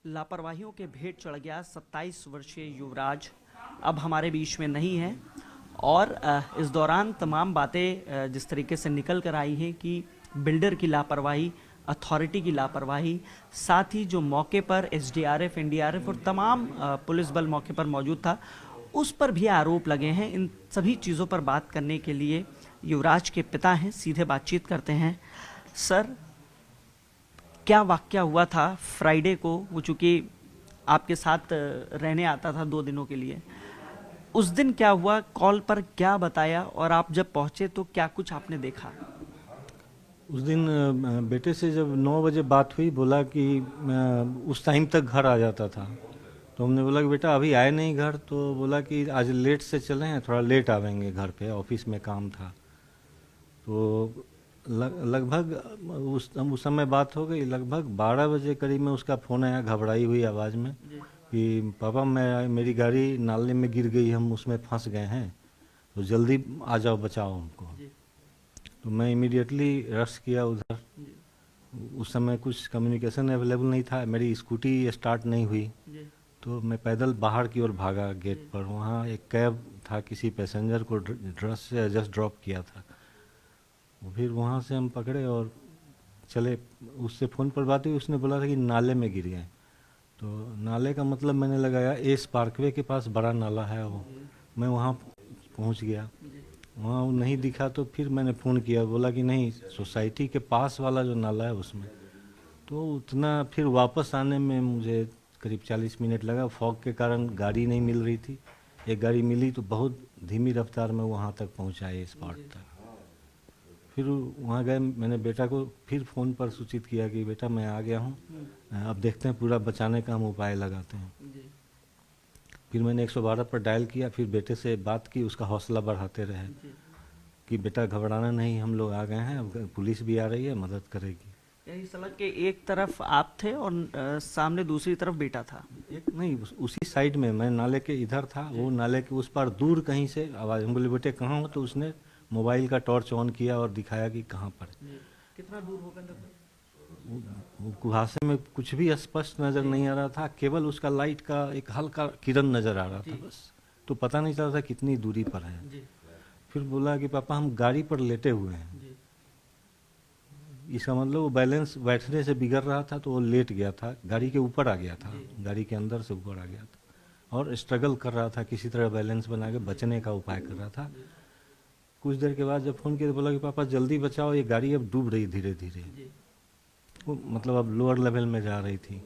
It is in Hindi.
लापरवाहियों के भेंट चढ़ गया 27 वर्षीय युवराज अब हमारे बीच में नहीं है। और इस दौरान तमाम बातें जिस तरीके से निकल कर आई हैं कि बिल्डर की लापरवाही, अथॉरिटी की लापरवाही, साथ ही जो मौके पर एसडीआरएफ, एनडीआरएफ और तमाम पुलिस बल मौके पर मौजूद था, उस पर भी आरोप लगे हैं। इन सभी चीज़ों पर बात करने के लिए युवराज के पिता हैं, सीधे बातचीत करते हैं। सर, क्या वाकया हुआ था फ्राइडे को? वो चूंकि आपके साथ रहने आता था 2 दिनों के लिए, उस दिन क्या हुआ, कॉल पर क्या बताया और आप जब पहुंचे तो क्या कुछ आपने देखा? उस दिन बेटे से जब 9 बजे बात हुई, बोला कि उस टाइम तक घर आ जाता था। तो हमने बोला कि बेटा अभी आए नहीं घर, तो बोला कि आज लेट से चले हैं, थोड़ा लेट आवेंगे घर पे, ऑफिस में काम था। तो लगभग उस समय बात हो गई, लगभग 12 बजे करीब में उसका फ़ोन आया घबराई हुई आवाज़ में कि पापा मेरी गाड़ी नाले में गिर गई, हम उसमें फंस गए हैं, तो जल्दी आ जाओ, बचाओ हमको। तो मैं इमीडिएटली रश किया उधर। उस समय कुछ कम्युनिकेशन अवेलेबल नहीं था, मेरी स्कूटी स्टार्ट नहीं हुई, तो मैं पैदल बाहर की ओर भागा गेट पर। वहाँ एक कैब था, किसी पैसेंजर को रश से जस्ट ड्रॉप किया था। फिर वहाँ से हम पकड़े और चले। उससे फ़ोन पर बात हुई, उसने बोला था कि नाले में गिर गए। तो नाले का मतलब मैंने लगाया एस पार्कवे के पास बड़ा नाला है वो। मैं वहाँ पहुँच गया, वहाँ वो नहीं दिखा, तो फिर मैंने फ़ोन किया, बोला कि नहीं, सोसाइटी के पास वाला जो नाला है उसमें। तो उतना फिर वापस आने में मुझे करीब 40 मिनट लगा। फॉग के कारण गाड़ी नहीं मिल रही थी। एक गाड़ी मिली तो बहुत धीमी रफ्तार में वहाँ तक पहुँचा इस स्पॉट तक। फिर वहाँ गए, मैंने बेटा को फिर फ़ोन पर सूचित किया कि बेटा मैं आ गया हूँ, अब देखते हैं पूरा बचाने का हम उपाय लगाते हैं। फिर मैंने 112 पर डायल किया, फिर बेटे से बात की, उसका हौसला बढ़ाते रहे कि बेटा घबराना नहीं, हम लोग आ गए हैं, अब पुलिस भी आ रही है, मदद करेगी। यही सड़क के एक तरफ आप थे और सामने दूसरी तरफ बेटा था? एक नहीं, उसी साइड में, मैं नाले के इधर था, वो नाले के उस पार दूर कहीं से आवाज़। हम बोले बेटे कहाँ हो, तो उसने मोबाइल का टॉर्च ऑन किया और दिखाया कि कहाँ पर। कितना दूर होगा लगभग? वो कुहासे में कुछ भी स्पष्ट नज़र नहीं आ रहा था, केवल उसका लाइट का एक हल्का किरण नज़र आ रहा था बस। तो पता नहीं चल रहा था कितनी दूरी पर है। फिर बोला कि पापा हम गाड़ी पर लेटे हुए हैं। इसका मतलब वो बैलेंस बैठने से बिगड़ रहा था, तो वो लेट गया था, गाड़ी के ऊपर आ गया था, गाड़ी के अंदर से ऊपर आ गया था और स्ट्रगल कर रहा था, किसी तरह बैलेंस बना के बचने का उपाय कर रहा था। कुछ देर के बाद जब फ़ोन किया तो बोला कि पापा जल्दी बचाओ, ये गाड़ी अब डूब रही धीरे धीरे। वो मतलब अब लोअर लेवल में जा रही थी।